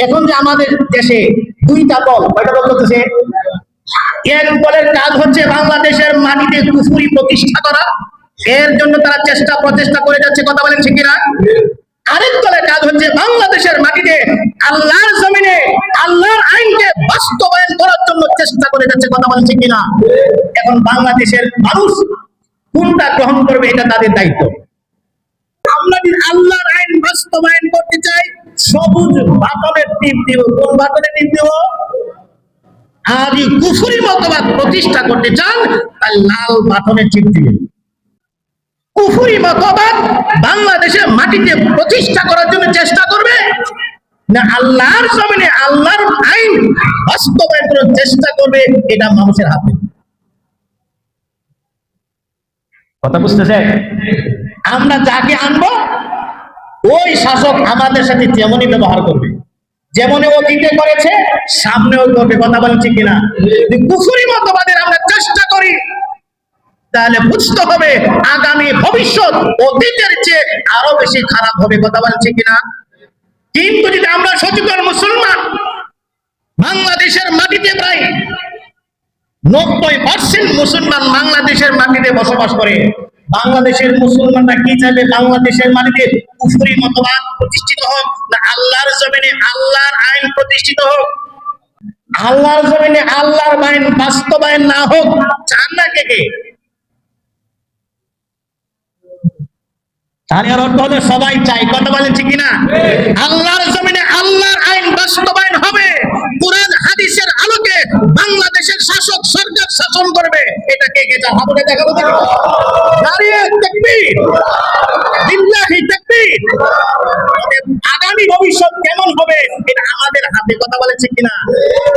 এখন যে আমাদের দেশে দুইটা দল, কয়টা দল চলতেছে? এক দলের কাজ হচ্ছে বাংলাদেশের মাটিতে কুফরি প্রতিষ্ঠা করা, এর জন্য তারা প্রচেষ্টা করে যাচ্ছে, কথা বলেন ঠিক কিনা? আরেক দলের কাজ হচ্ছে বাংলাদেশের মাটিতে আল্লাহর জমিনে আল্লাহর আইনকে বাস্তবায়ন করার জন্য চেষ্টা করে যাচ্ছে, কথা বলেন ঠিক কিনা? এখন বাংলাদেশের মানুষ কোনটা গ্রহণ করবে এটা তাদের দায়িত্ব। আমরা যদি আল্লাহর আইন বাস্তবায়ন করতে চাই, সবুজ বাটনের টিপ দিব। কোন বাটনের টিপ দিব? আর যদি কুফরি মতবাদ প্রতিষ্ঠা করতে চান, তাহলে লাল বাটনের টিপ দিবেন। কুফরি মতবাদ বাংলাদেশের মাটিতে প্রতিষ্ঠা করার জন্য চেষ্টা করবে না আল্লাহর জমিনে আল্লাহর আইন বাস্তবায়ন করার চেষ্টা করবে, এটা মানুষের হাতে। কথা বুঝতেছে? আমরা যাকে আনবো ওই শাসক আমাদের সাথে যেমনই ব্যবহার করবে, যেমন অতীতে করেছে সামনেও করবে, কথা বলেন ঠিক কিনা? কুফরি মতবাদের আমরা চেষ্টা করি, তাহলে বুঝতে হবে আগামী ভবিষ্যৎ অতীতের চেয়ে আরো বেশি খারাপ হবে, কথা বলেন ঠিক কিনা? কিন্তু যদি আমরা সচেতন মুসলমান, বাংলাদেশের মাটিতে প্রায় 90% মুসলমান বাংলাদেশের মাটিতে বসবাস করে। বাংলাদেশের মুসলমানরা কি চাইবে? বাংলাদেশের মাটিতে কুফরি মতবাদ প্রতিষ্ঠিত হোক, না আল্লাহর জমিনে আল্লাহর আইন প্রতিষ্ঠিত হোক? আল্লাহর জমিনে আল্লাহর আইন বাস্তবায়ন না হোক চান না কে কে? তার অর্থ হলো সবাই চাই, কথা বলেন ঠিক কিনা? আল্লাহর জমিনে আল্লাহর আইন বাস্তবায়ন হবে, কুরআন হাদিসের আলোকে বাংলাদেশের শাসক সরকার শাসন করবে, এটা কে কে চায়? হাতে দেখাবো দেখি। নারে তাকবীর, বিল্লাহি তাকবীর। আগামী ভবিষ্যৎ কেমন হবে এটা আমাদের হাতে, কথা বলেন ঠিক কিনা?